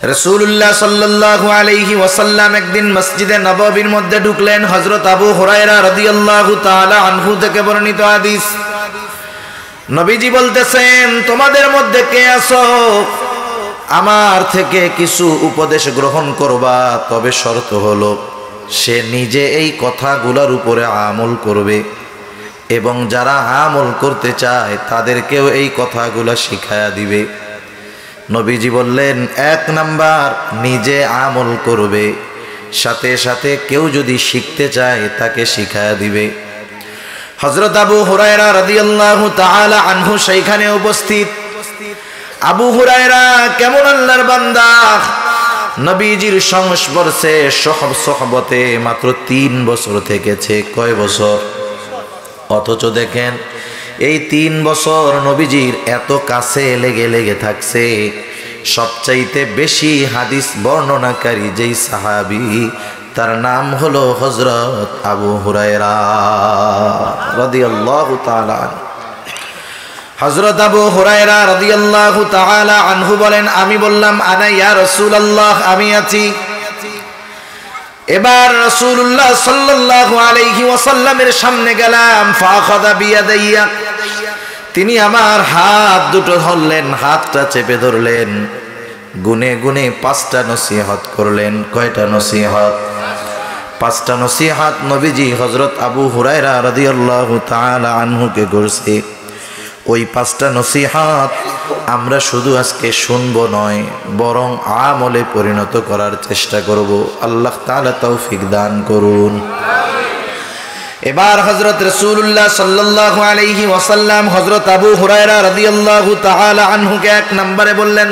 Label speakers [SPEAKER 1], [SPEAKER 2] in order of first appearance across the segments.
[SPEAKER 1] রাসূলুল্লাহ সাল্লাল্লাহু আলাইহি ওয়াসাল্লাম একদিন মসজিদে নববীর মধ্যে ঢুকলেন। হযরত আবু হুরায়রা রাদিয়াল্লাহু তাআলা আনহু থেকে বর্ণিত হাদিস। নবীজি বলতেছেন, তোমাদের মধ্যে কে আছো আমার থেকে কিছু উপদেশ গ্রহণ করবা, তবে শর্ত হলো সে নিজে এই কথাগুলোর উপরে আমল করবে এবং যারা আমল করতে চায় তাদেরকেও এই কথাগুলো শিখায়া দিবে। নবীজি বললেন, ১ নাম্বার নিজে আমল করবে, সাথে সাথে কেউ যদি শিখতে চায় তাকে শিখায়া দিবে। হযরত আবু হুরায়রা রাদিয়াল্লাহু তাআলা আনহু সেইখানে উপস্থিত। আবু হুরায়রা কেমন আল্লাহর বান্দা, নবীজির সংস্পর্শে সোহবতে মাত্র ৩ বছর থেকেছে। কয় বছর? অথচ দেখেন এই ৩ বছর নবীজির এত কাছে লেগে থাকছে। সবচাইতে বেশি হাদিস বর্ণনাকারী যেই সাহাবী, তার নাম হলো হযরত আবু হুরায়রা রাদিয়াল্লাহু তাআলা। হযরত আবু হুরায়রা রাদিয়াল্লাহু তাআলা আনহু বলেন, আমি বললাম, আনা ইয়া রাসূলুল্লাহ, আমি আছি। এবার রাসূলুল্লাহ সাল্লাল্লাহু আলাইহি ওয়াসাল্লামের সামনে গেলাম। ফাখাযা বিয়াদাইয়া, তিনি আমার হাত দুটো ধরলেন, হাতটা চেপে ধরলেন, গুনে গুনে 5টা নসিহত করলেন। কয়টা নসিহত? 5টা নসিহত নবীজি হযরত আবু হুরায়রা রাদিয়াল্লাহু তাআলা আনহুকে করছে। ওই 5টা নসিহত আমরা শুধু আজকে শুনবো নয়, বরং আমলে পরিণত করার চেষ্টা করব। আল্লাহ তাআলা তৌফিক দান করুন। এবার হযরত রাসূলুল্লাহ সাল্লাল্লাহু আলাইহি ওয়াসাল্লাম হযরত আবু হুরায়রা রাদিয়াল্লাহু তাআলা আনহুকে 1 নম্বরে বললেন,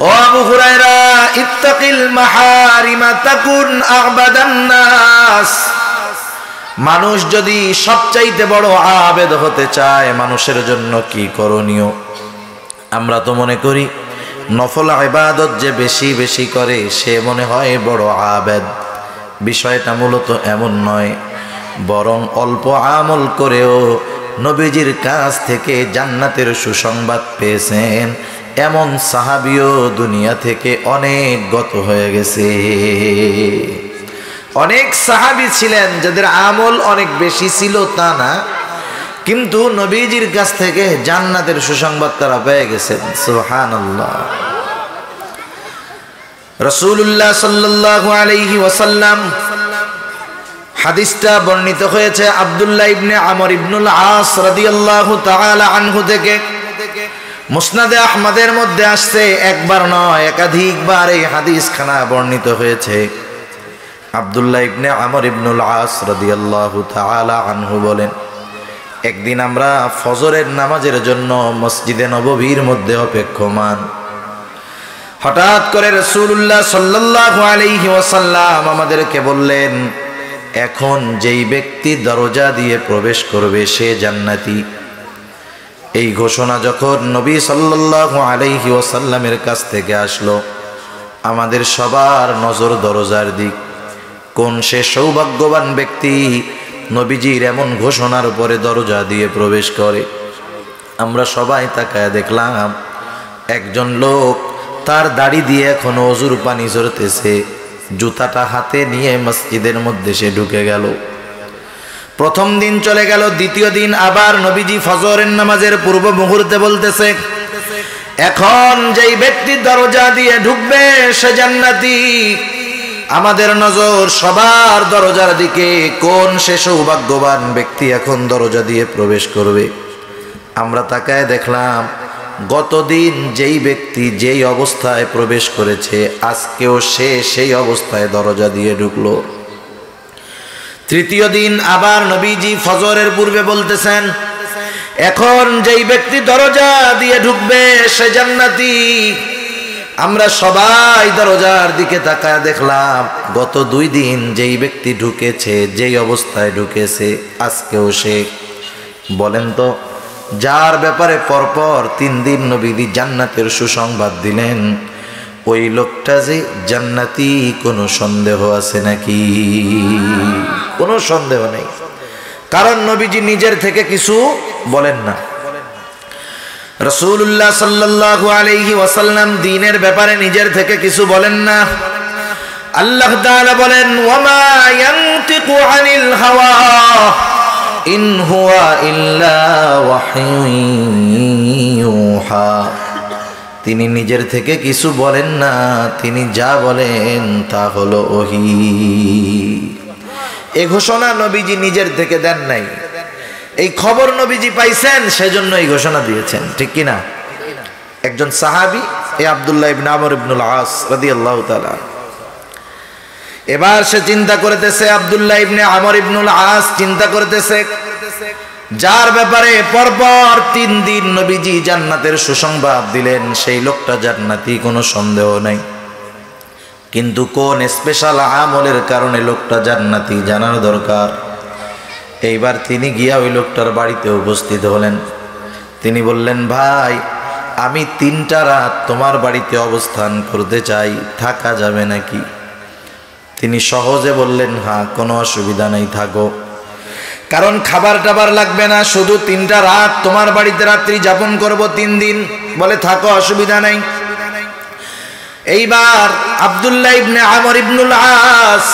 [SPEAKER 1] ও আবু হুরায়রা, ইত্তাকিল মাহারিমা তাকুন আ'বাদান নাস। মানুষ যদি সবচাইতে বড় আবেদ হতে চায়, মানুষের জন্য কি করণীয়? আমরা তো মনে করি নফল ইবাদত যে বেশি বেশি করে সে মনে হয় বড় আবেদ। বিষয়টা মূলত এমন নয়, বরং অল্প আমল করেও নবীজির কাছ থেকে জান্নাতের সুসংবাদ পেয়েছেন এমন সাহাবীও দুনিয়া থেকে অনেক গত হয়ে গেছে। অনেক সাহাবী ছিলেন যাদের আমল অনেক বেশি ছিল তা না, কিন্তু নবীজির কাছ থেকে জান্নাতের সুসংবাদ তারা পেয়ে গেছেন। সুবহানাল্লাহ। রাসূলুল্লাহ সাল্লাল্লাহু আলাইহি ওয়াসাল্লাম, হাদিসটা বর্ণিত হয়েছে আব্দুল্লাহ ইবনে আমর ইবনুল আস রাদিয়াল্লাহু তাআলা আনহু থেকে। মুসনাদে আহমদের মধ্যে আসছে, একবার নয় একাধিকবার এই হাদিস খানা বর্ণিত হয়েছে। আব্দুল্লাহ ইবনে আমর ইবনুল আস রাদিয়াল্লাহু তাআলা আনহু বলেন, একদিন আমরা ফজরের নামাজের জন্য মসজিদে নববীর মধ্যে অপেক্ষমান। হঠাৎ করে রাসূলুল্লাহ সাল্লাল্লাহু আলাইহি ওয়াসাল্লাম আমাদেরকে বললেন, এখন যেই ব্যক্তি দরজা দিয়ে প্রবেশ করবে সে জান্নাতি। এই ঘোষণা যখন নবী সাল্লাল্লাহু আলাইহি ওয়াসাল্লামের কাছ থেকে আসলো, আমাদের সবার নজর দরজার দিক। কোন সে সৌভাগ্যবান ব্যক্তি নবীজির এমন ঘোষণার পরে দরজা দিয়ে প্রবেশ করে? আমরা সবাই তাকায় দেখলাম একজন লোক, তার দাড়ি দিয়ে এখনো অজুর পানি ঝরতেছে, জুতাটা হাতে নিয়ে মসজিদের মধ্যে সে ঢুকে গেল। প্রথম দিন চলে গেল, দ্বিতীয় দিন আবার নবীজি ফজরের নামাজের পূর্ব মুহূর্তে বলতেছে, এখন যেই ব্যক্তি দরজা দিয়ে ঢুকবে সে জান্নাতি। আমাদের নজর সবার দরজার দিকে, কোন সে সৌভাগ্যবান ব্যক্তি এখন দরজা দিয়ে প্রবেশ করবে। আমরা তাকায় দেখলাম গতদিন যেই ব্যক্তি যেই অবস্থায় প্রবেশ করেছে, আজকেও সে সেই অবস্থায় দরজা দিয়ে ঢুকলো। তৃতীয় দিন আবার নবীজি ফজরের পূর্বে বলতেছেন, এখন যেই ব্যক্তি দরজা দিয়ে ঢুকবে সে জান্নাতি। আমরা সবাই দরজার দিকে তাকায় দেখলাম গত 2 দিন যেই ব্যক্তি ঢুকেছে, যেই অবস্থায় ঢুকেছে, আজকেও সে। বলেন তো, যার ব্যাপারে পরপর 3 দিন নবীজি জান্নাতের সুসংবাদ দিলেন, ওই লোকটা যে জান্নাতি কোনো সন্দেহ আছে নাকি? কোনো সন্দেহ নেই, কারণ নবীজি নিজের থেকে কিছু বলেন না। রাসূলুল্লাহ সাল্লাল্লাহু আলাইহি ওয়াসাল্লাম দ্বীনের ব্যাপারে নিজের থেকে কিছু বলেন না। আল্লাহ তাআলা বলেন, ওয়ামা ইয়ানতিকু আনিল হাওয়া ইন হুয়া ইল্লা ওয়াহয়ুহা। তিনি নিজের থেকে কিছু বলেন না, তিনি যা বলেন তা হলো ওহী। এই ঘোষণা নবীজি নিজের থেকে দেন নাই, এই খবর নবীজি পাইছেন, সেজন্য এই ঘোষণা দিয়েছেন, ঠিক কি না? একজন সাহাবী, এই আব্দুল্লাহ ইবনে আমর ইবনুল আস রাদিয়াল্লাহু তাআলা, এবার সে চিন্তা করতেছে, আব্দুল্লাহ ইবনে আমর ইবনুল আস চিন্তা করতেছে, যার ব্যাপারে পরপর 3 দিন নবীজি জান্নাতের সুসংবাদ দিলেন, সেই লোকটা জান্নাতি, কোনো সন্দেহ নাই। কিন্তু কোন স্পেশাল আমলের কারণে লোকটা জান্নাতি জানার দরকার। এইবার তিনি গিয়া ওই লোকটার বাড়িতে উপস্থিত হলেন। তিনি বললেন, ভাই, আমি 3টা রাত তোমার বাড়িতে অবস্থান করতে চাই, থাকা যাবে নাকি? তিনি সহজে বললেন, হ্যাঁ, কোনো অসুবিধা নেই, থাকো। কারণ খাবার টাবার লাগবে না, শুধু 3টা রাত তোমার বাড়িতে রাত্রি যাপন করব, 3 দিন। বলে, থাকো, অসুবিধা নাই। এইবার আব্দুল্লাহ ইবনে আমর ইবনুল আস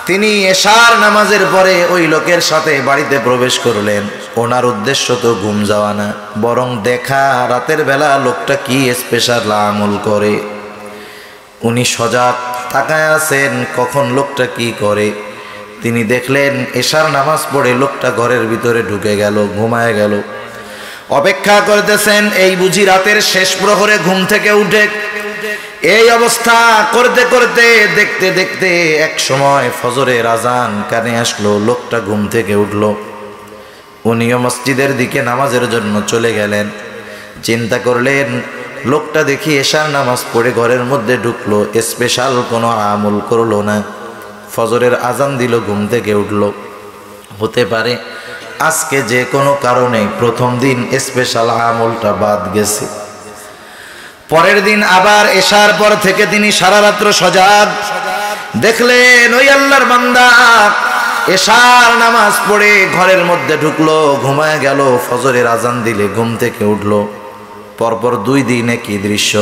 [SPEAKER 1] তিনি এশার নামাজের পরে ওই লোকের সাথে বাড়িতে প্রবেশ করলেন। ওনার উদ্দেশ্য তো ঘুম যাওয়া না, বরং দেখা রাতের বেলা লোকটা কি স্পেশাল আমল করে। উনি সজাগ তাকায় আছেন কখন লোকটা কি করে। তিনি দেখলেন এশার নামাজ পড়ে লোকটা ঘরের ভিতরে ঢুকে গেল, ঘুমায় গেল। অপেক্ষা করতেছেন, এই বুঝি রাতের শেষ প্রহরে ঘুম থেকে উঠে। এই অবস্থা করতে করতে দেখতে দেখতে এক সময় ফজরের আজান কানে আসলো, লোকটা ঘুম থেকে উঠল। উনিও মসজিদের দিকে নামাজের জন্য চলে গেলেন। চিন্তা করলেন, লোকটা দেখি এশার নামাজ পড়ে ঘরের মধ্যে ঢুকলো, স্পেশাল কোনো আমল করলো না, ফজরের আজান দিল, ঘুম থেকে উঠল। হতে পারে আজকে যে কোনো কারণে প্রথম দিন স্পেশাল আমলটা বাদ গেছে। পরের দিন আবার এশার পর থেকে তিনি সারা রাত্র সজাগ। দেখলেন ওই আল্লাহর বান্দা এশার নামাজ পড়ে ঘরের মধ্যে ঢুকলো, ঘুমায় গেল, ফজরের আজান দিলে ঘুম থেকে উঠল। পরপর 2 দিন একই দৃশ্য।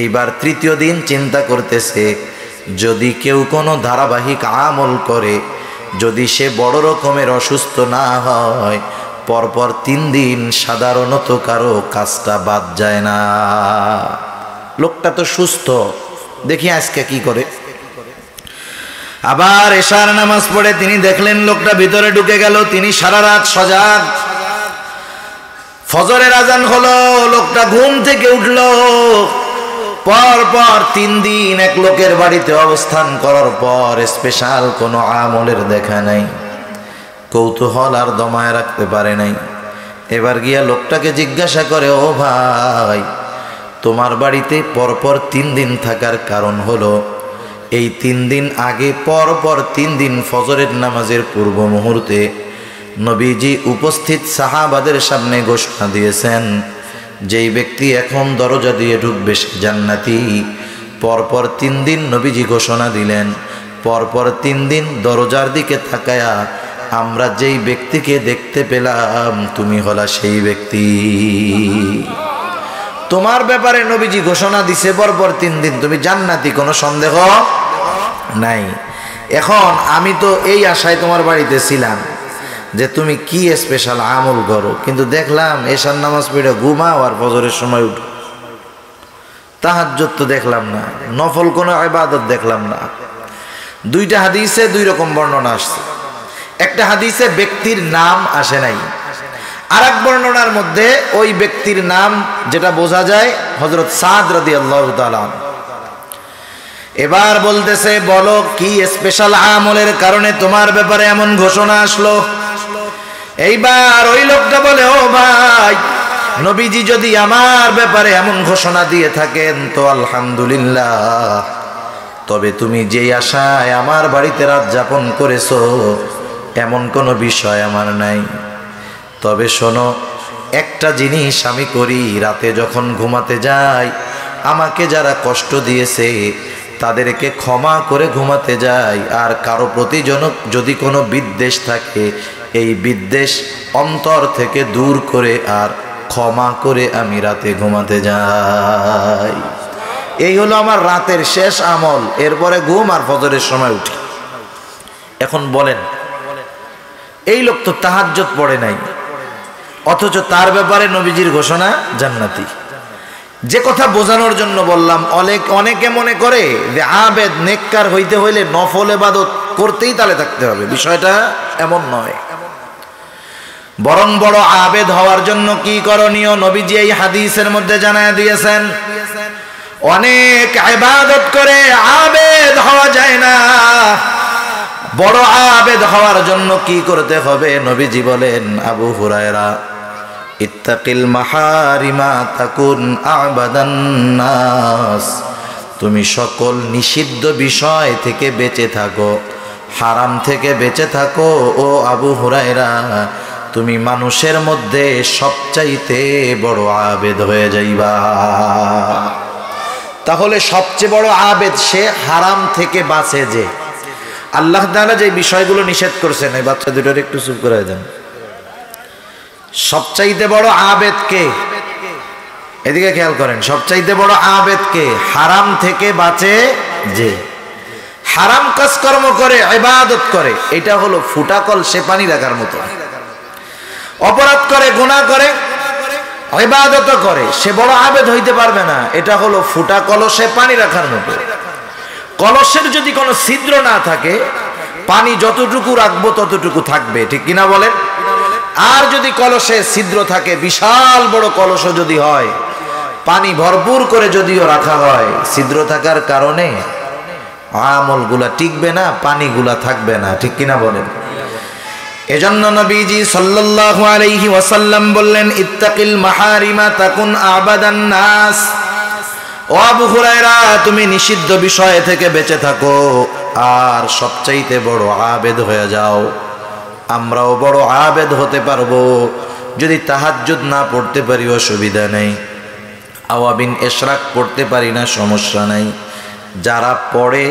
[SPEAKER 1] এইবার 3য় দিন চিন্তা করতেছে, যদি কেউ কোনো ধারাবাহিক আমল করে, যদি সে বড় রকমের অসুস্থ না হয়, পরপর 3 দিন সাধারণত কারো কাজটা বাদ যায় না। লোকটা তো সুস্থ, দেখি আজকে কি করে। আবার এশার নামাজ পড়ে তিনি দেখলেন লোকটা ভিতরে ঢুকে গেল। তিনি সারা রাত সজাগ। ফজরের আজান হলো, লোকটা ঘুম থেকে উঠল। পরপর 3 দিন এক লোকের বাড়িতে অবস্থান করার পর স্পেশাল কোনো আমলের দেখা নাই। কৌতূহল আর দমায় রাখতে পারে নাই। এবার গিয়া লোকটাকে জিজ্ঞাসা করে, ও ভাই, তোমার বাড়িতে পরপর 3 দিন থাকার কারণ হলো এই 3 দিন আগে পরপর 3 দিন ফজরের নামাজের পূর্ব মুহূর্তে নবীজি উপস্থিত সাহাবাদের সামনে ঘোষণা দিয়েছেন, যেই ব্যক্তি এখন দরজা দিয়ে ঢুকবে সে জান্নাতি। পরপর 3 দিন নবীজি ঘোষণা দিলেন। পরপর 3 দিন দরজার দিকে তাকায়া আমরা যেই ব্যক্তিকে দেখতে পেলাম, তুমি হলা সেই ব্যক্তি। তোমার ব্যাপারে নবীজি ঘোষণা দিছে পরপর 3 দিন তুমি জান্নাতি, কোনো সন্দেহ নাই। এখন আমি তো এই আশায় তোমার বাড়িতে ছিলাম যে তুমি কি স্পেশাল আমল করো, কিন্তু দেখলাম এশার নামাজ পড়ে ঘুমাও আর ফজরের সময় উঠো। তাহাজ্জুদ তো দেখলাম না, নফল কোনো ইবাদত দেখলাম না। 2টা হাদিসে 2 রকম বর্ণনা আসছে। একটা হাদিসে ব্যক্তির নাম আসে নাই, আর এক বর্ণনার মধ্যে ওই ব্যক্তির নাম যেটা বোঝা যায় হযরত সাদ রাদিয়াল্লাহু তাআলা। এবার বলতেছে, বলো কি স্পেশাল আমলের কারণে তোমার ব্যাপারে এমন ঘোষণা আসলো? এইবার ওই লোকটা বলে, ও ভাই, নবীজি যদি আমার ব্যাপারে এমন ঘোষণা দিয়ে থাকেন তো আলহামদুলিল্লাহ, তবে তুমি যেই আশায় আমার বাড়িতে রাত যাপন করেছো এমন কোনো বিষয় আমার নাই। তবে শোনো, একটা জিনিস আমি করি, রাতে যখন ঘুমাতে যাই আমাকে যারা কষ্ট দিয়েছে তাদেরকে ক্ষমা করে ঘুমাতে যাই। আর কারো প্রতি যদি কোনো বিদ্বেষ থাকে, এই বিদ্বেষ অন্তর থেকে দূর করে আর ক্ষমা করে আমি রাতে ঘুমাতে যাই। এই হলো আমার রাতের শেষ আমল। এরপরে ঘুম আর ফজরের সময় উঠি। এখন বলেন, এই লোক তো তাহাজ্জুদ পড়ে নাই, অথচ তার ব্যাপারে নবীজির ঘোষণা জান্নাতি। যে কথা বোঝানোর জন্য বললাম, অনেকে মনে করে যে আবেদ নেককার হইতে হইলে নফল ইবাদত করতেই তালে থাকতে হবে। বিষয়টা এমন নয়। বরং বড় আবেদ হওয়ার জন্য কি করণীয় নবীজি এই হাদিসের মধ্যে জানায় দিয়েছেন। অনেক ইবাদত করে আবেদ হওয়া যায় না। বড় আবেদ হওয়ার জন্য কি করতে হবে নবীজি বলেন, আবু হুরায়রা, ইত্তাকিল মাহারিমা তাকুন আবাদান নাস। তুমি সকল নিষিদ্ধ বিষয় থেকে বেঁচে থাকো, হারাম থেকে বেঁচে থাকো। ও আবু হুরায়রা, তুমি মানুষের মধ্যে সবচাইতে বড় আবেদ হয়ে যাইবা। তাহলে সবচেয়ে বড় আবেদ সে হারাম থেকে বাঁচে। যে আল্লাহ তাআলা যে বিষয়গুলো নিষেধ করছেন, এই বাচ্চা দুটোর একটু চুপ করে দেন। সবচাইতে বড় আবেদ কে? এদিকে খেয়াল করেন। সবচাইতে বড় আবেদ কে? হারাম থেকে বাঁচে যে। হারাম কাজকর্ম করে, ইবাদত করে, এটা হলো ফুটা কল সে পানি রাখার মতো। অপরাধ করে, গুনাহ করে, ইবাদত করে, সে বড় আবেদ হইতে পারবে না। এটা হলো ফুটা কলসে পানি রাখার মতো। কলসের যদি কোনো ছিদ্র না থাকে, পানি যতটুকু রাখবো ততটুকু থাকবে, ঠিক কিনা বলেন? আর যদি কলসে ছিদ্র থাকে, বিশাল বড় কলস যদি হয়, পানি ভরপুর করে যদিও রাখা হয়, ছিদ্র থাকার কারণে আমলগুলা টিকবে না, পানিগুলা থাকবে না, ঠিক কিনা বলেন? এজন্য নবীজি সাল্লাল্লাহু আলাইহি ওয়াসাল্লাম বললেন, ইত্তাকিল মাহারিমা তাকুন আবাদান নাস। ও আবু হুরায়রা, তুমি নিষিদ্ধ বিষয় থেকে বেঁচে থাকো আর সবচাইতে বড় আবেদ হয়ে যাও। আমরাও বড় আবেদ হতে পারবো যদি তাহাজ্জুদ না পড়তে পারি, অসুবিধা নেই। আওয়াবিন ইশরাক পড়তে পারি না, সমস্যা নাই। যারা পড়ে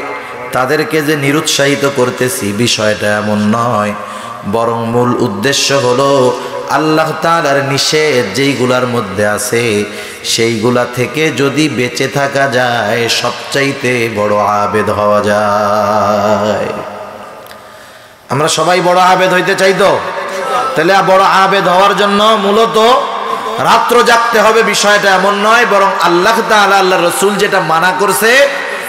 [SPEAKER 1] তাদেরকে যে নিরুৎসাহিত করতেছি, বিষয়টা এমন নয়। বরং মূল উদ্দেশ্য হলো আল্লাহ তাআলার নিষেধ যেইগুলার মধ্যে আছে সেইগুলা থেকে যদি বেঁচে থাকা যায়, সবচাইতে বড় আবেদ হওয়া যায়। আমরা সবাই বড় আবেদ হইতে চাই তো? তাহলে বড় আবেদ হওয়ার জন্য মূলত রাত্র জাগতে হবে, বিষয়টা এমন নয়। বরং আল্লাহ তাআলা, আল্লাহর রাসূল যেটা মানা করছে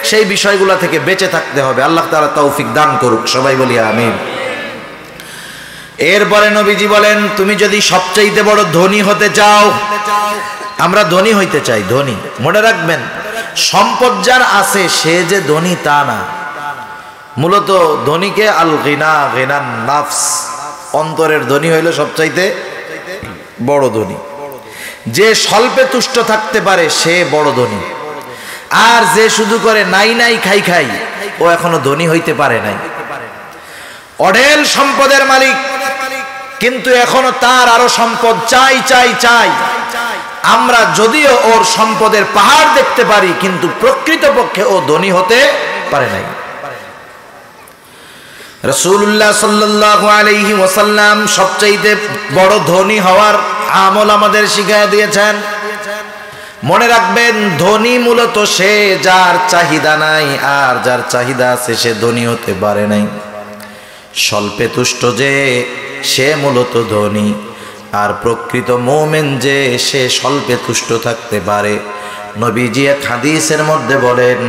[SPEAKER 1] সেই বিষয়গুলা থেকে বেঁচে থাকতে হবে। আল্লাহ তাআলা তৌফিক দান করুক, সবাই বলি আমিন। এরপরে নবীজি বলেন, তুমি যদি সবচাইতে বড় ধনী হতে চাও, আমরা ধনী হইতে চাই, ধনী। মনে রাখবেন, সম্পদ যার আছে সে যে ধনী তা না। মূলত ধনীকে আল গিনা, গিনান নাফস, অন্তরের ধনী হইল সবচাইতে বড় ধনী। যে স্বল্পে তুষ্ট থাকতে পারে সে বড় ধনী। আর যে শুধু করে নাই নাই খাই খাই, ও এখনো ধনী হইতে পারে নাই। অঢেল সম্পদের মালিক, কিন্তু এখনো তার আরো সম্পদ চাই চাই চাই। আমরা যদিও ওর সম্পদের পাহাড় দেখতে পারি, কিন্তু প্রকৃতপক্ষে ও ধনী হতে পারে নাই। রাসূলুল্লাহ সাল্লাল্লাহু আলাইহি ওয়াসাল্লাম সবচেয়ে বড় ধনী হওয়ার আমল আমাদের শিখিয়ে দিয়েছেন। মনে রাখবেন, ধনী মূলত সে যার চাহিদা নাই, আর যার চাহিদা আছে সে ধনী হতে পারে নাই। স্বল্পে তুষ্ট যে সে মূলত ধনী, আর প্রকৃত মুমিন যে সে স্বল্পে তুষ্ট থাকতে পারে। নবীজি এক হাদিসের মধ্যে বলেন,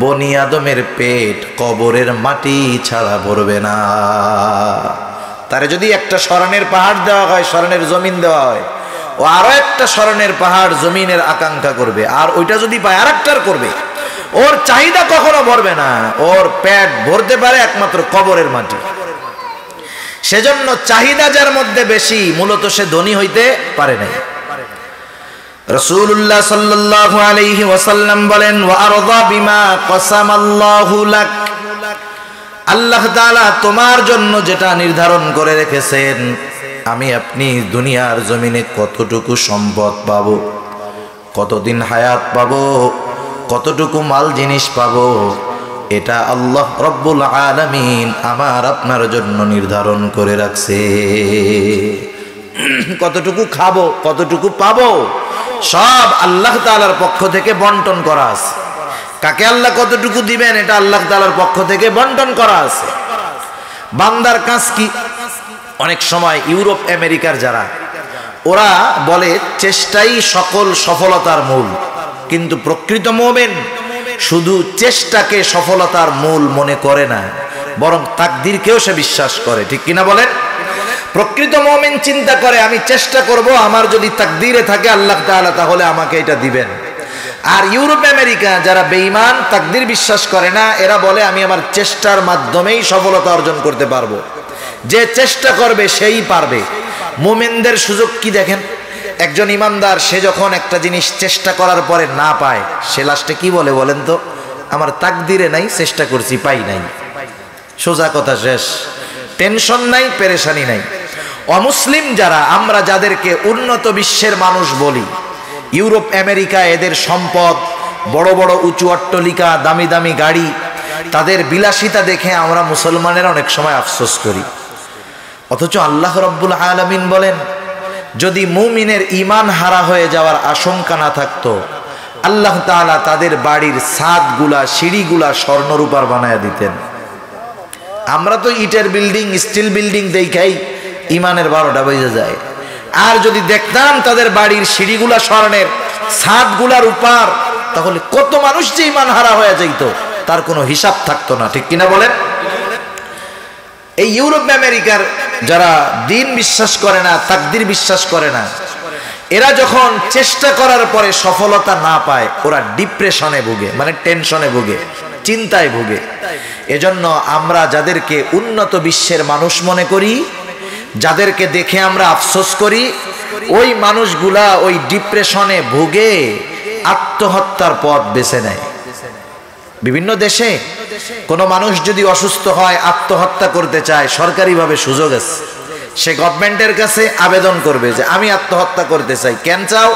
[SPEAKER 1] বনি আদমের পেট কবরের মাটি ছাড়া ভরবে না। তারে যদি একটা স্মরণের পাহাড় দেওয়া হয়, স্মরণের জমিন দেওয়া হয়, ও আরো একটা স্মরণের পাহাড় জমিনের আকাঙ্ক্ষা করবে, আর ওইটা যদি পায় আর একটার করবে। ওর চাহিদা কখনো ভরবে না, ওর পেট ভরতে পারে একমাত্র কবরের মাটি। সেজন্য চাহিদা যার মধ্যে বেশি, মূলত সে ধনী হইতে পারে নাই। রাসূলুল্লাহ সাল্লাল্লাহু আলাইহি ওয়াসাল্লাম বলেন, ওয়া আরদা বিমা কসামাল্লাহু লাক। আল্লাহ তাআলা তোমার জন্য যেটা নির্ধারণ করে রেখেছেন, আমি আপনি দুনিয়ার জমিনে কতটুকু সম্পদ পাবো, কতদিন হায়াত পাবো, কতটুকু মাল জিনিস পাবো, এটা আল্লাহ রব্বুল আলামিন আমার আপনার জন্য নির্ধারণ করে রাখছে। কতটুকু খাবো, কতটুকু পাবো, সব আল্লাহ তাআলার পক্ষ থেকে বন্টন করা আছে। কাকে আল্লাহ কতটুকু দিবেন এটা আল্লাহ তাআলার পক্ষ থেকে বন্টন করা আছে। বান্দার কাজ কি? অনেক সময় ইউরোপ আমেরিকার যারা, ওরা বলে চেষ্টাই সকল সফলতার মূল, কিন্তু প্রকৃত মুমিন শুধু চেষ্টাকে সফলতার মূল মনে করে না, বরং তাকদীরকেও সে বিশ্বাস করে। ঠিক কিনা বলেন? প্রকৃত মুমিন চিন্তা করে আমি চেষ্টা করব, আমার যদি তাকদীরে থাকে আল্লাহ তাআলা তাহলে আমাকে এটা দিবেন। আর ইউরোপ আমেরিকা যারা বেঈমান, তাকদীর বিশ্বাস করে না, এরা বলে আমি আমার চেষ্টার মাধ্যমেই সফলতা অর্জন করতে পারবো। যে চেষ্টা করবে সেই পারবে। মুমিনদের সুযোগ কি দেখেন, একজন ইমানদার সে যখন একটা জিনিস চেষ্টা করার পরে না পায়, সে লাস্টে কি বলে বলেন তো? আমার তাকদীরে নাই, চেষ্টা করছি পাই নাই। সোজা কথা শেষ। টেনশন নাই, পেরেশানি নাই। অমুসলিম যারা, আমরা যাদেরকে উন্নত বিশ্বের মানুষ বলি, ইউরোপ আমেরিকা এদের সম্পদ, বড় বড় উঁচু অট্টালিকা, দামি দামি গাড়ি, তাদের বিলাসিতা দেখে আমরা মুসলমানেরা অনেক সময় আফসোস করি। অথচ আল্লাহ রাব্বুল আলামিন বলেন, যদি মুমিনের ঈমান হারা হয়ে যাওয়ার আশঙ্কা না থাকতো, আল্লাহ তাআলা তাদের বাড়ির ছাদগুলা, সিঁড়িগুলা স্বর্ণরূপার বানায়া দিতেন। আমরা তো ইটের বিল্ডিং, স্টিল বিল্ডিং দেখাই ঈমানের 12টা বেজে যায়। আর যদি দেখতাম তাদের বাড়ির সিঁড়িগুলা স্বর্ণের, ছাদগুলা রূপার, তাহলে কত মানুষ যে ঈমান হারা হয়ে যাইত তার কোনো হিসাব থাকতো না। ঠিক কিনা বলেন? এই ইউরোপ আমেরিকার যারা দিন বিশ্বাস করে না, তাকদীর বিশ্বাস করে না, এরা যখন চেষ্টা করার পরে সফলতা না পায়, ওরা ডিপ্রেশনে ভুগে, মানে টেনশনে ভুগে, চিন্তায় ভুগে। এজন্য আমরা যাদেরকে উন্নত বিশ্বের মানুষ মনে করি, যাদেরকে দেখে আমরা আফসোস করি, ওই মানুষগুলা ওই ডিপ্রেশনে ভুগে আত্মহত্যার পথ বেছে নেয়। বিভিন্ন দেশে কোনো মানুষ যদি অসুস্থ হয়, আত্মহত্যা করতে চায়, সরকারিভাবে সুযোগ আছে। সে গভর্নমেন্টের কাছে আবেদন করবে যে আমি আত্মহত্যা করতে চাই। কেন চাও?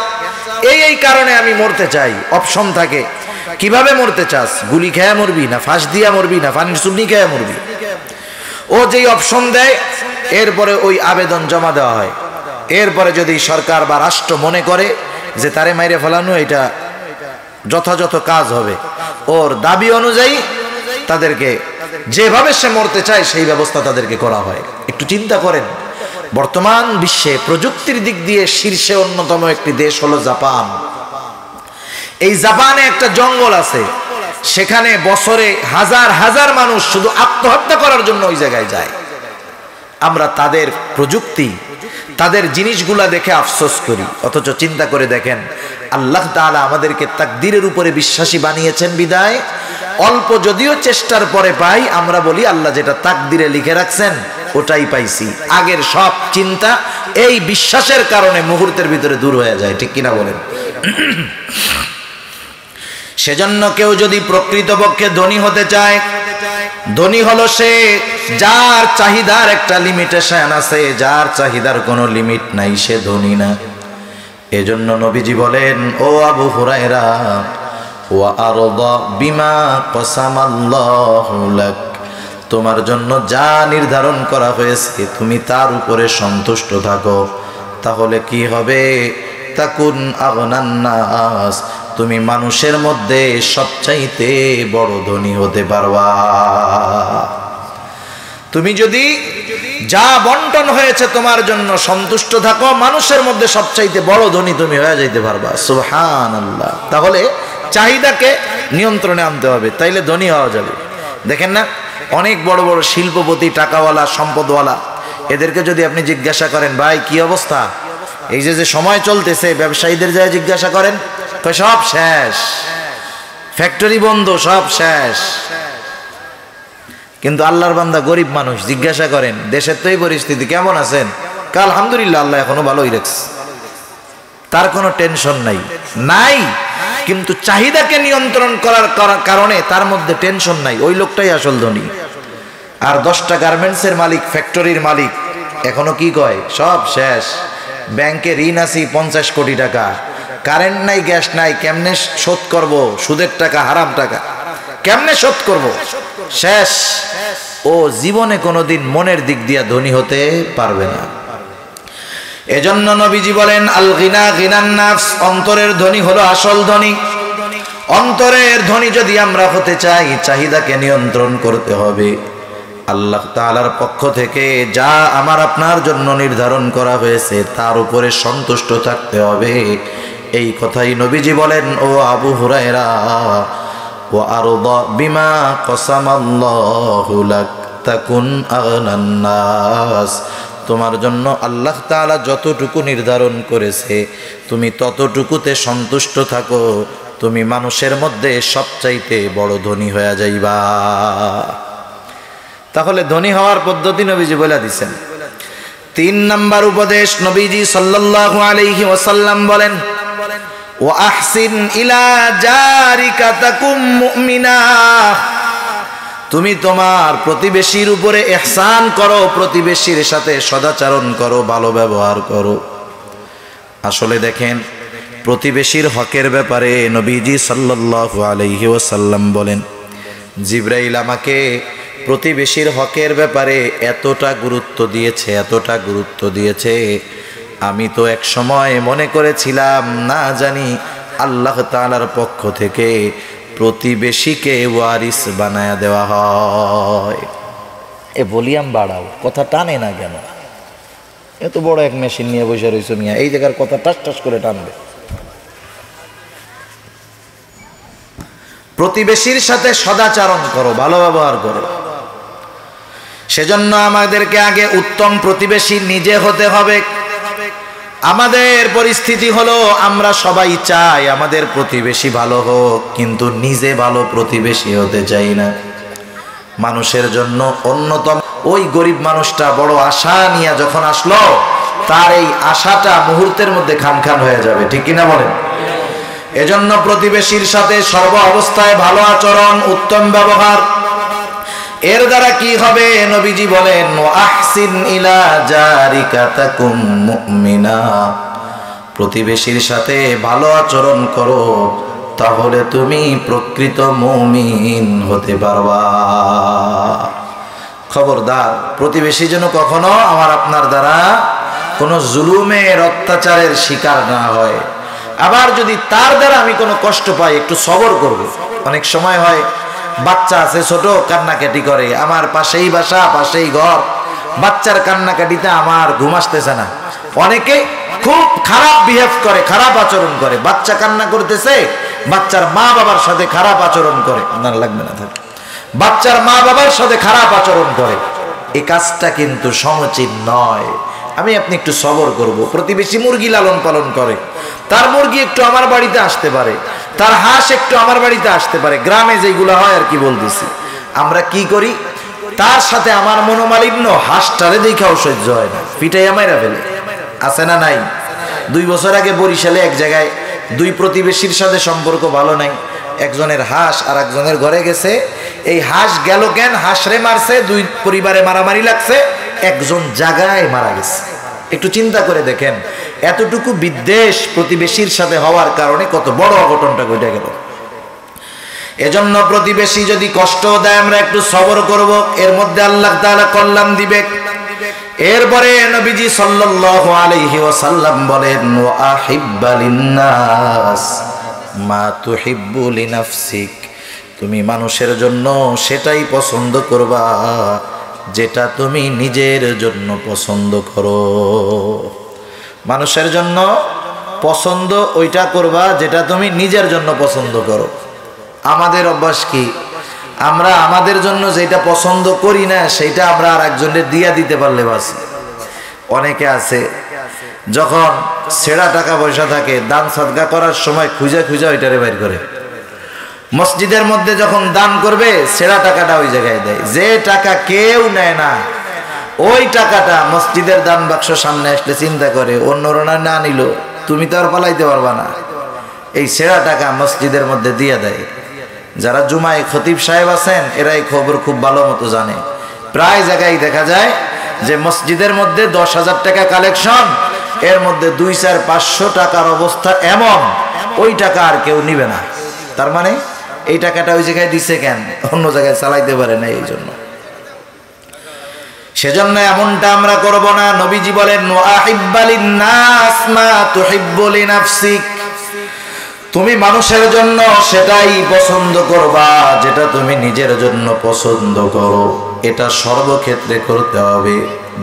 [SPEAKER 1] এই কারণে আমি মরতে চাই। অপশন থাকে, কিভাবে মরতে চাস? গুলি খেয়ে মরবি, না ফাঁস দিয়া মরবি, না পানির চুন্নি খেয়ে মরবি? ও যেই অপশন দেয়, এরপরে ওই আবেদন জমা দেওয়া হয়। এরপরে যদি সরকার বা রাষ্ট্র মনে করে যে তারে মাইরে ফেলানো এটা যথাযথ কাজ হবে, ওর দাবি অনুযায়ী তাদেরকে যেভাবে সে মরতে চায় সেই ব্যবস্থা তাদেরকে করা হয়। একটু চিন্তা করেন, বর্তমান বিশ্বে প্রযুক্তির দিক দিয়ে শীর্ষে অন্যতম একটি দেশ হলো জাপান। এই জাপানে একটা জঙ্গল আছে, সেখানে বছরে হাজার হাজার মানুষ শুধু আত্মহত্যা করার জন্য ওই জায়গায় যায়। আমরা তাদের প্রযুক্তি, তাদের জিনিসগুলা দেখে আফসোস করি। অথচ চিন্তা করে দেখেন, আল্লাহ তাআলা আমাদেরকে তাকদীরের উপরে বিশ্বাসী বানিয়েছেন বিদায় অল্প যদিও চেষ্টার পরে পাই, আমরা বলি আল্লাহ যেটা তাকদীরে লিখে রাখছেন ওটাই পাইছি। আগের সব চিন্তা এই বিশ্বাসের কারণে মুহূর্তের ভিতরে দূর হয়ে যায়। ঠিক কিনা বলেন? সেজন্য কেউ যদি প্রকৃতপক্ষে ধনী হতে চায়, ধনী হলো সে যার চাহিদার একটা লিমিটেশন আছে, যার চাহিদার কোনো লিমিট নাই, সে ধনী না। এজন্য নবীজি বলেন, ও আবু হুরায়রা, ওয়া আরদা বিমা কসামাল্লাহু লাক, তোমার জন্য যা নির্ধারণ করা হয়েছে তুমি তার উপরে সন্তুষ্ট থাকো, তাহলে কি হবে? তাকুন আগনান নাস, তুমি মানুষের মধ্যে সবচাইতে বড় ধনী হতে পারবা। তুমি যদি যা বন্টন হয়েছে তোমার জন্য সন্তুষ্ট থাকো, মানুষের মধ্যে সবচাইতে বড় ধনী তুমি হয়ে যাইতে পারবা। সুবহানাল্লাহ। তাহলে চাহিদাকে নিয়ন্ত্রণে আনতে হবে, তাইলে ধনী হওয়া যাবে। দেখেন না, অনেক বড় বড় শিল্পপতি, টাকাওয়ালা, সম্পদওয়ালা, এদেরকে যদি আপনি জিজ্ঞাসা করেন ভাই কি অবস্থা, এই যে সময় চলতেছে, ব্যবসায়ীদের যা জিজ্ঞাসা করেন, সব শেষ, ফ্যাক্টরি বন্ধ, সব শেষ। কিন্তু আল্লাহর বান্দা গরিব মানুষ, জিজ্ঞাসা করেন দেশের তো এই পরিস্থিতি, কেমন আছেন? আলহামদুলিল্লাহ, আল্লাহ এখনো ভালোই রাখছে। তার কোনো টেনশন নাই, কিন্তু চাহিদাকে নিয়ন্ত্রণ করার কারণে তার মধ্যে টেনশন নাই, ওই লোকটাই আসল ধনী। আর 10টা গার্মেন্টসের মালিক, ফ্যাক্টরির মালিক, এখনো কি কয়? সব শেষ। ব্যাংকে ঋণ আছে 50 কোটি টাকা, কারেন্ট নাই, গ্যাস নাই, কেমনে শোধ করব? সুদের টাকা, হারাম টাকা, কেমনে শোধ করব? শেষ। ও জীবনে কোনোদিন মনের দিক দিয়া ধনী হতে পারবে না। এজন্য নবীজি বলেন আল গিনা গিনান নাফস, অন্তরের ধনী হলো আসল ধনী। অন্তরের ধনী যদি আমরা হতে চাই, চাহিদাকে নিয়ন্ত্রণ করতে হবে। আল্লাহ তাআলার পক্ষ থেকে যা আমার আপনার জন্য নির্ধারণ করা হয়েছে তার উপরে সন্তুষ্ট থাকতে হবে। এই কথাই নবীজি বলেন, ও আবু হুরায়রা, ওয়া আরদা বিমা কসামাল্লাহু লাক তাকুন আগনান নাস, তোমার জন্য আল্লাহ তাআলা যতটুকু নির্ধারণ করেছে তুমি ততটুকুতে সন্তুষ্ট থাকো, তুমি মানুষের মধ্যে সবচাইতে বড় ধনী হয়ে যাইবা। তাহলে ধনী হওয়ার পদ্ধতি নবীজি বলে দিয়েছেন। 3 নাম্বার উপদেশ নবীজি সাল্লাল্লাহু আলাইহি ওয়াসাল্লাম বলেন, ওয়া আহসিন ইলা জারিকা তাকুম মুমিনা, তুমি তোমার প্রতিবেশীর উপরে ইহসান করো, প্রতিবেশীর সাথে সদাচরণ করো, ভালো ব্যবহার করো। আসলে দেখেন, প্রতিবেশীর হকের ব্যাপারে নবীজি সাল্লাল্লাহু আলাইহি ওয়াসাল্লাম বলেন, জিবরাইল আমাকে প্রতিবেশীর হকের ব্যাপারে এতটা গুরুত্ব দিয়েছে, এতটা গুরুত্ব দিয়েছে, আমি তো এক সময় মনে করেছিলাম না জানি আল্লাহ তাআলার পক্ষ থেকে প্রতিবেশীকে ওয়ারিস বানায়া দেওয়া হয়। এ ভলিউম বাড়াও, কথা টানে না কেন? এত বড় এক মেশিন নিয়ে বসে রয়েছে মিয়া, এই জায়গার কথা টাস টাস করে টানবে। প্রতিবেশীর সাথে সদাচরণ করো, ভালো ব্যবহার করো। সেজন্য আমাদেরকে আগে উত্তম প্রতিবেশী নিজে হতে হবে। আমাদের পরিস্থিতি হলো আমরা সবাই চাই আমাদের প্রতিবেশী ভালো হোক, কিন্তু নিজে ভালো প্রতিবেশী হতে চাই না। মানুষের জন্য অন্যতম ওই গরিব মানুষটা বড় আশা নিয়ে যখন আসলো, তার এই আশাটা মুহূর্তের মধ্যে খান খান হয়ে যাবে, ঠিক কিনা বলেন? এজন্য প্রতিবেশীর সাথে সর্ব অবস্থায় ভালো আচরণ, উত্তম ব্যবহার। এর দ্বারা কি হবে? নবীজি বলেন, ওয়া আহসিন ইলা জারিকা তাকুম মুমিনা, প্রতিবেশীর সাথে ভালো আচরণ করো, তাহলে তুমি প্রকৃত মুমিন হতে পারবা। খবরদার, প্রতিবেশী যেন কখনো আমার আপনার দ্বারা কোনো জুলুমের অত্যাচারের শিকার না হয়। আবার যদি তার দ্বারা আমি কোনো কষ্ট পাই, একটু সবর করব। অনেক সময় হয় বাচ্চা আছে ছোট, কান্নাকাটি করে, আমার পাশেই বাসা, পাশেই ঘর, বাচ্চার কান্নাকাটিতে আমার ঘুম আসতেছে না। অনেকে খুব খারাপ বিহেভ করে, খারাপ আচরণ করে, বাচ্চা কান্না করতেছে, বাচ্চার মা বাবার সাথে খারাপ আচরণ করে, না লাগবে না থাকে, বাচ্চার মা বাবার সাথে খারাপ আচরণ করে। এই কাজটা কিন্তু সমীচীন নয়। আমি আপনি একটু সবর করব। প্রতিবেশী মুরগি লালন পালন করে, তার মুরগি একটু আমার বাড়িতে আসতে পারে, তার হাঁস একটু আমার বাড়িতে আসতে পারে, গ্রামে যেগুলো হয় আর কি বলতেছি। আমরা কি করি? তার সাথে আমার মনোমালিন্য, হাঁসটারে দেখাও সহ্য হয় না, পিটাইয়া মাইরা ফেলে। আছে না নাই? 2 বছর আগে বরিশালে এক জায়গায় 2 প্রতিবেশীর সাথে সম্পর্ক ভালো নাই, একজনের হাঁস আর একজনের ঘরে গেছে। এই হাঁস গেল কেন? হাঁসরে মারছে, 2 পরিবারে মারামারি লাগছে, একজন জায়গায় মারা গেছে। একটু চিন্তা করে দেখেন, এতটুকু বিদ্বেষ প্রতিবেশীর সাথে হওয়ার কারণে কত বড় অঘটনটা ঘটে গেল। এজন্য প্রতিবেশী যদি কষ্ট দেয়, আমরা একটু সবর করব, এর মধ্যে আল্লাহ তাআলা কল্যাণ দিবে। এরপরে নবীজি সাল্লাল্লাহু আলাইহি ওয়াসাল্লাম বলেন, ওয়া আহিব্বা লিন্নাস মা তুহিব্বু লিনাফসিক, তুমি মানুষের জন্য সেটাই পছন্দ করবা যেটা তুমি নিজের জন্য পছন্দ করো। মানুষের জন্য পছন্দ ওইটা করবা যেটা তুমি নিজের জন্য পছন্দ করো। আমাদের অভ্যাস কি? আমরা আমাদের জন্য যেটা পছন্দ করি না সেটা আমরা আর একজনের দিয়া দিতে পারলে বাস। অনেকে আছে যখন ছেঁড়া টাকা পয়সা থাকে, দান সাদকা করার সময় খুঁজে খুঁজে ওইটারে বের করে। মসজিদের মধ্যে যখন দান করবে, ছেঁড়া টাকাটা ওই জায়গায় দেয়। যে টাকা কেউ নেয় না, ওই টাকাটা মসজিদের দান বাক্স সামনে আসলে চিন্তা করে, অন্যরা না নিল, তুমি তো আর পালাইতে পারবা না। এই ছেঁড়া টাকা মসজিদের মধ্যে দিয়ে দেয়। যারা জুমায় খতিব সাহেব আছেন, এরা এই খবর খুব ভালো মতো জানে। প্রায় জায়গায় দেখা যায় যে মসজিদের মধ্যে 10,000 টাকা কালেকশন, এর মধ্যে 2-4-500 টাকার অবস্থা এমন, ওই টাকা আর কেউ নিবে না। তার মানে এই টাকাটা ওই জায়গায় দিছে কেন? অন্য জায়গায় চালাইতে পারে না। এই জন্য সেজন্য এমনটা আমরা করব না। নবীজি বলেন ওয়াহিব্বালিন নাস মা তুহিব্বু লিনাফসিক, তুমি মানুষের জন্য সেটাই পছন্দ করবা যেটা তুমি নিজের জন্য পছন্দ করো। এটা সর্বক্ষেত্রে করতে হবে,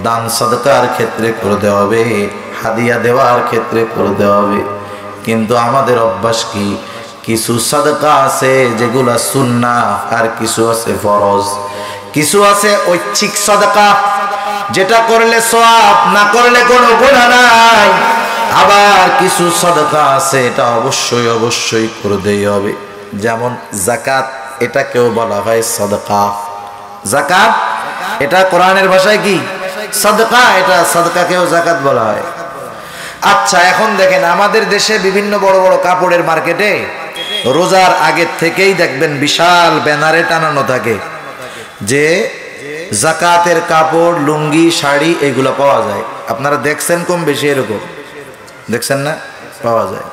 [SPEAKER 1] দান সাদকার ক্ষেত্রে করতে হবে, হাদিয়া দেওয়ার ক্ষেত্রে করতে হবে। কিন্তু আমাদের অভ্যাস কি, কিছু সাদকা আছে যেগুলা সুন্নাহ, আর কিছু আছে ফরজ, কিছু আছে ঐচ্ছিক সাদকা যেটা করলে সওয়াব, না করলে কোনো গুনাহ নাই। আবার কিছু সাদকা আছে এটা অবশ্যই অবশ্যই করতেই হবে। যেমন যাকাত, এটাকেও বলা হয় সাদকা। যাকাত এটা কোরআনের ভাষায় কি সাদকা, এটা সাদকাকেও যাকাত বলা হয়। আচ্ছা, এখন দেখেন আমাদের দেশে বিভিন্ন বড় বড় কাপড়ের মার্কেটে রোজার আগের থেকেই দেখবেন বিশাল ব্যানারে টানানো থাকে যে যাকাতের কাপড়, লুঙ্গি, শাড়ি এগুলো পাওয়া যায়। আপনারা দেখছেন কম বেশি এরকম দেখছেন না, পাওয়া যায়।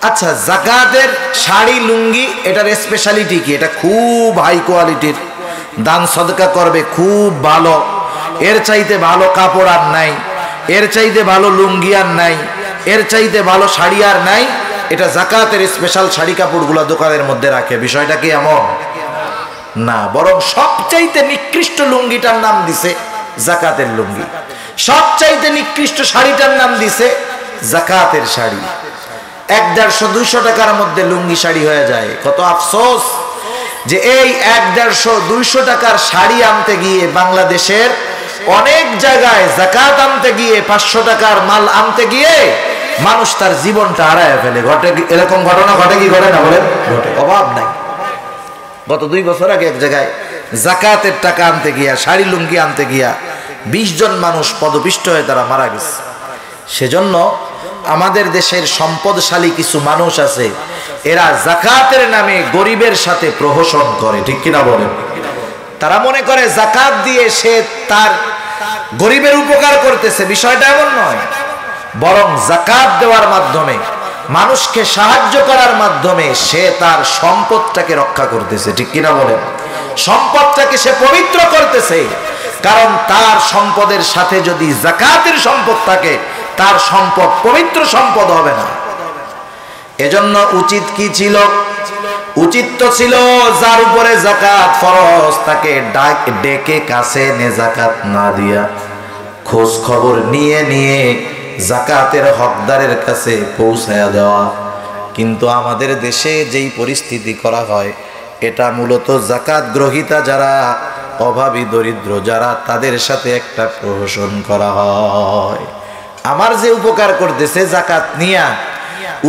[SPEAKER 1] আচ্ছা, যাকাতের শাড়ি, লুঙ্গি এটার স্পেশালিটি কি? এটা খুব হাই কোয়ালিটির, দান সদকা করবে খুব ভালো, এর চাইতে ভালো কাপড় আর নাই, এর চাইতে ভালো লুঙ্গি আর নাই, এর চাইতে ভালো শাড়ি আর নাই। এটা যাকাতের স্পেশাল শাড়ি কাপড়গুলো দোকানের মধ্যে রাখে। বিষয়টা কি এমন না, বরং সবচাইতে নিকৃষ্ট লুঙ্গিটার নাম দিছে যাকাতের লুঙ্গি, সবচাইতে নিকৃষ্ট শাড়িটার নাম দিছে যাকাতের শাড়ি। 100-150-200 টাকার মধ্যে লুঙ্গি শাড়ি হয়ে যায়। কত আফসোস যে এই 100-150-200 টাকার শাড়ি আনতে গিয়ে বাংলাদেশের অনেক জায়গায় যাকাত আনতে গিয়ে 500 টাকার মাল আনতে গিয়ে মানুষ তার জীবনটা হারায় ফেলে। ঘটে এরকম ঘটনা, ঘটে কি ঘটে না বলেন? ঘটে, অভাব নাই। গত 2 বছর আগে এক জায়গায় যাকাতের টাকা আনতে গিয়া, শাড়ি লুঙ্গি আনতে গিয়া 20 জন মানুষ পদপিষ্ট হয়ে তারা মারা গেছে। সেজন্য আমাদের দেশের সম্পদশালী কিছু মানুষ আছে, এরা যাকাতের নামে গরিবের সাথে প্রহসন করে, ঠিক কিনা বলেন? তারা মনে করে যাকাত দিয়ে সে তার গরিবের উপকার করতেছে। বিষয়টা এমন নয়, বরং যাকাত দেওয়ার মাধ্যমে, মানুষকে সাহায্য করার মাধ্যমে সে তার সম্পদটাকে রক্ষা করতেছে, ঠিক কিনা বলেন? সম্পদটাকে সে পবিত্র করতেছে। কারণ তার সম্পদের সাথে যদি যাকাতের সম্পদ থাকে, তার সম্পদ পবিত্র সম্পদ হবে না। এজন্য উচিত কি ছিল? উচিত তো ছিল যার উপরে যাকাত ফরজ তাকে ডেকে কাছে এনে যাকাত না দিয়া খোঁজ খবর নিয়ে নিয়ে যাকাতের হকদারের কাছে পৌঁছায়া দেওয়া। কিন্তু আমাদের দেশে যেই পরিস্থিতি করা হয়, এটা মূলত যাকাত গ্রহীতা যারা অভাবী দরিদ্র যারা, তাদের সাথে একটা প্রহসন করা হয়। আমার যে উপকার করতেছে যাকাত নিয়া,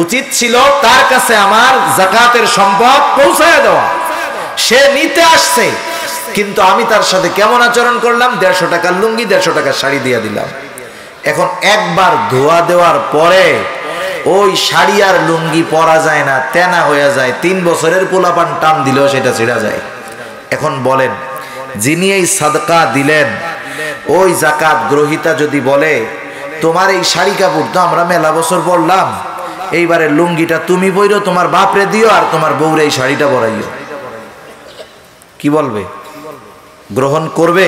[SPEAKER 1] উচিত ছিল তার কাছে আমার যাকাতের সম্পদ পৌঁছায় দেওয়া। সে নিতে আসছে, কিন্তু আমি তার সাথে কেমন আচরণ করলাম? 150 টাকার লুঙ্গি, 150 টাকার শাড়ি দিয়ে দিলাম। এখন একবার ধোয়া দেওয়ার পরে ওই শাড়ি আর লুঙ্গি পরা যায় না, তেনা হয়ে যায়। 3 বছরের পোলাপান টান দিলেও সেটা ছিঁড়া যায়। এখন বলেন, যিনি এই সাদকা দিলেন, ওই যাকাত গ্রহীতা যদি বলে তোমার এই শাড়ি কাপড় তো আমরা মেলা বছর পরলাম, এইবারে লুঙ্গিটা তুমি পরো, তোমার বাপরে দিও, আর তোমার বউরে এই শাড়িটা পরাইও, কি বলবে? গ্রহণ করবে?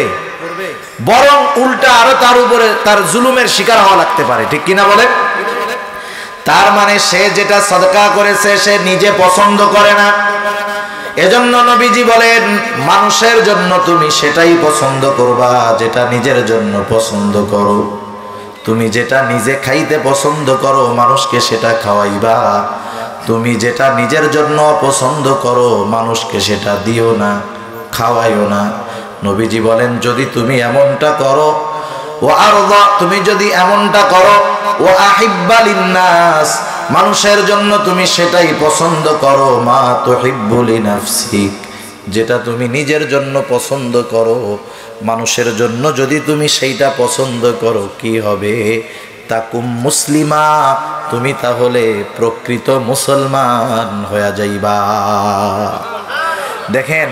[SPEAKER 1] বরং উল্টা আরো তার উপরে তার জুলুমের শিকার হওয়া লাগতে পারে, ঠিক কিনা বলেন? তার মানে সে যেটা সাদকা করেছে সে নিজে পছন্দ করে না। এজন্য নবীজি বলেন, মানুষের জন্য তুমি সেটাই পছন্দ করবা যেটা নিজের জন্য পছন্দ করো। তুমি যেটা নিজে খাইতে পছন্দ করো, মানুষকে সেটা খাওয়াইবা। তুমি যেটা নিজের জন্য পছন্দ করো, মানুষকে সেটা দিও না, খাওয়াইও না। নবীজি বলেন, যদি তুমি এমনটা করো, ও আরদা, তুমি যদি এমনটা করো, ও আহিব্বা লিন্নাস, মানুষের জন্য তুমি সেটাই পছন্দ করো, মা তুহিব্বু লিনাফসিক, যেটা তুমি নিজের জন্য পছন্দ করো, মানুষের জন্য যদি তুমি সেইটা পছন্দ করো, কি হবে? তাকুম মুসলিমা, তুমি তাহলে প্রকৃত মুসলমান হয়ে যাইবা। দেখেন,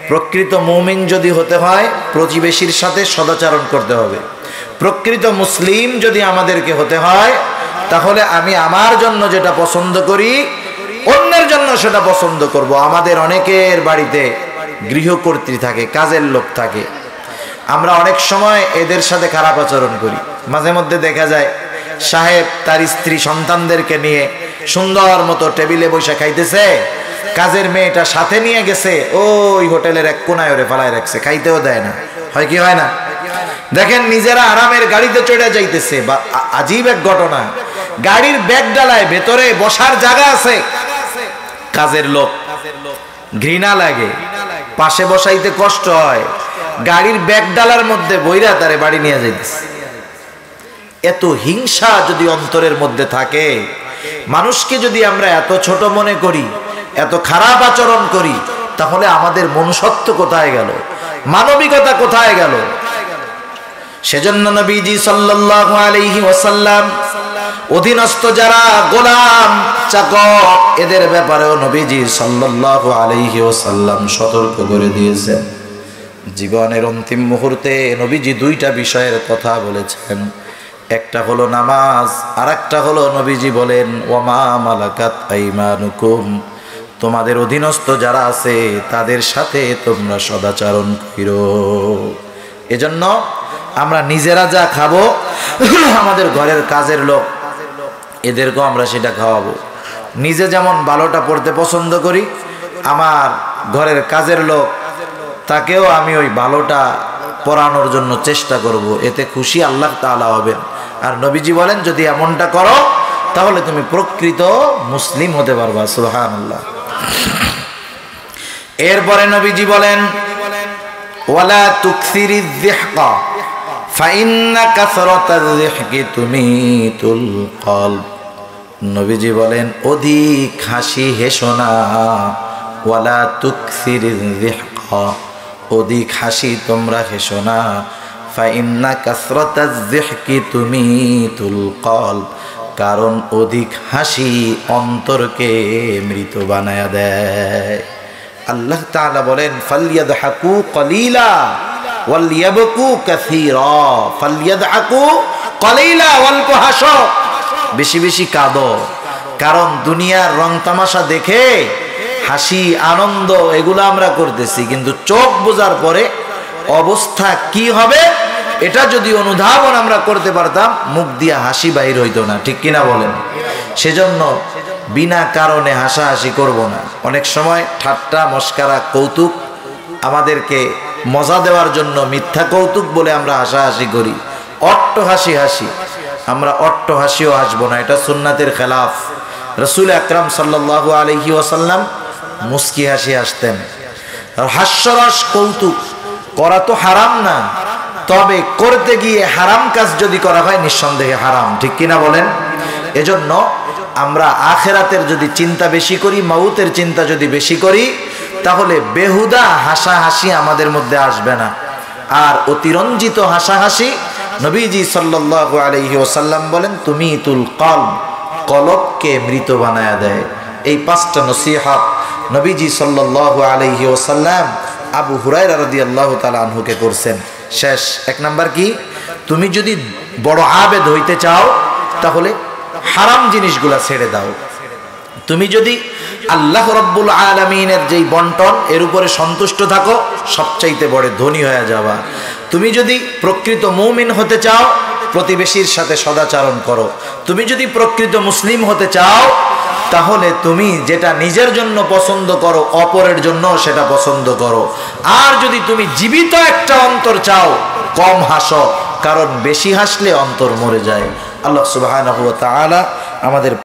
[SPEAKER 1] প্রকৃত মুমিন যদি হতে হয় প্রতিবেশীর সাথে সদাচরণ করতে হবে। প্রকৃত মুসলিম যদি আমাদেরকে হতে হয়, তাহলে আমি আমার জন্য যেটা পছন্দ করি অন্যের জন্য সেটা পছন্দ করব। আমাদের অনেকের বাড়িতে গৃহকর্ত্রী থাকে, কাজের লোক থাকে। আমরা অনেক সময় এদের সাথে খারাপ আচরণ করি। মাঝে মধ্যে দেখা যায় সাহেব তার স্ত্রী সন্তানদেরকে নিয়ে সুন্দর মতো টেবিলে বসে খাইতেছে, কাজের মেয়েটা সাথে নিয়ে গেছে ওই হোটেলের এক কোনায় ওরে ফালায় রাখছে, খাইতেও দেয় না। হয় কি হয় না? দেখেন নিজেরা আরামের গাড়িতে চড়ে যাইতেছে, বা আজীব এক ঘটনা, গাড়ির ব্যাগ ডালায় ভেতরে বসার জায়গা আছে, কাজের লোক ঘৃণা লাগে, পাশে বসাইতে কষ্ট হয়, গাড়ির ব্যাগ ডালার মধ্যে বইরা তারে বাড়ি নিয়ে যাইতেছে। এত হিংসা যদি অন্তরের মধ্যে থাকে, মানুষকে যদি আমরা এত ছোট মনে করি, এত খারাপ আচরণ করি, তাহলে আমাদের মনুষ্যত্ব কোথায় গেল? মানবিকতা কোথায় গেল? সেজন্য নবীজি সাল্লাল্লাহু আলাইহি ওয়াসাল্লাম অধীনস্থ যারা গোলাম চাকর, এদের ব্যাপারেও নবীজি সাল্লাল্লাহু আলাইহি ওয়াসাল্লাম সতর্ক করে দিয়েছেন। জীবনের অন্তিম মুহূর্তে নবীজি দুইটা বিষয়ের কথা বলেছেন, একটা হলো নামাজ, আর একটা হলো নবীজি বলেন ওয়ামা মালাকাত আইমানুকুম, তোমাদের অধীনস্থ যারা আছে তাদের সাথে তোমরা সদাচরণ করো। এজন্য আমরা নিজেরা যা খাবো, আমাদের ঘরের কাজের লোক এদেরকেও আমরা সেটা খাওয়াবো। নিজে যেমন ভালোটা পড়তে পছন্দ করি, আমার ঘরের কাজের লোক তাকেও আমি ওই ভালোটা পড়ানোর জন্য চেষ্টা করব, এতে খুশি আল্লাহ তাআলা হবেন। আর নবীজি বলেন যদি এমনটা করো তাহলে তুমি প্রকৃত মুসলিম হতে পারবা। সুবহানাল্লাহ। এরপরে নবীজি বলেন ওয়ালা তুকসিরিজ যিহকা ফাইন্না কাসরাতাজ যিহকি তুমিতুল কলব। নবীজি বলেন অধিক হাসি হেসো না, ওয়ালা তুকসিরিজ যিহকা, অধিক হাসি তোমরা হেসো না, ফাইন্না কাসরাতাজ যিহকি তুমিতুল কলব, কারণ অধিক হাসি অন্তরকে মৃত বানায়া দেয়। আল্লাহ তাআলা বলেন ফালইয়াদহাকু কলিলা ওয়ালইয়াবকু কাসীরা, ফালইয়াদহাকু কলিলা ওয়ালকু হাসো, বেশি বেশি কাঁদো, কারণ দুনিয়ার রং তামাশা দেখে হাসি আনন্দ এগুলো আমরা করতেছি, কিন্তু চোখ বোঝার পরে অবস্থা কি হবে এটা যদি অনুধাবন আমরা করতে পারতাম, মুখ দিয়া হাসি বাইর হইতো না। ঠিক কিনা বলেন? সেজন্য বিনা কারণে হাসাহাসি করব না। অনেক সময় ঠাট্টা মস্কারা কৌতুক আমাদেরকে মজা দেওয়ার জন্য মিথ্যা কৌতুক বলে আমরা হাসাহাসি করি, অট্ট হাসি হাসি। আমরা অট্ট হাসিও হাসবো না, এটা সুন্নাতের খেলাফ। রাসূল আকরাম সাল্লাল্লাহু আলাইহি ওয়াসাল্লাম মুস্কি হাসি হাসতেন। হাস্যরস কৌতুক করা তো হারাম না, তবে করতে গিয়ে হারাম কাজ যদি করা হয় নিঃসন্দেহে হারাম। ঠিক কিনা বলেন? এজন্য আমরা আখেরাতের যদি চিন্তা বেশি করি, মাউতের চিন্তা যদি বেশি করি, তাহলে বেহুদা হাসাহাসি আমাদের মধ্যে আসবে না। আর অতিরঞ্জিত হাসাহাসি নবীজি সাল্লাল্লাহু আলাইহি ওয়াসাল্লাম বলেন তুমিতুল কলব, কলবকে মৃত বানায়া দেয়। এই পাঁচটা নসিহত নবীজি সাল্লাল্লাহু আলাইহি ওয়াসাল্লাম আবু হুরায়রা রাদিয়াল্লাহু তাআলা আনহুকে করছেন। শেষ এক নাম্বার কি? তুমি যদি বড় আবেদ হইতে চাও তাহলে হারাম জিনিসগুলা ছেড়ে দাও। তুমি যদি আল্লাহ রাব্বুল আলামিনের যেই বন্টন এর উপরে সন্তুষ্ট থাকো, সবচাইতে বড় ধনী হয়ে যাবা। তুমি যদি প্রকৃত মুমিন হতে চাও, প্রতিবেশীর সাথে সদাচরণ করো। তুমি যদি প্রকৃত মুসলিম হতে চাও, তাহলে তুমি যেটা নিজের জন্য পছন্দ করো, অপরের জন্য সেটা পছন্দ করো। আর যদি তুমি জীবিত একটা অন্তর চাও, কম হাসো, কারণ বেশি হাসলে অন্তর মরে যায়। আল্লাহ সুবহানাহু ওয়া তাআলা আমাদের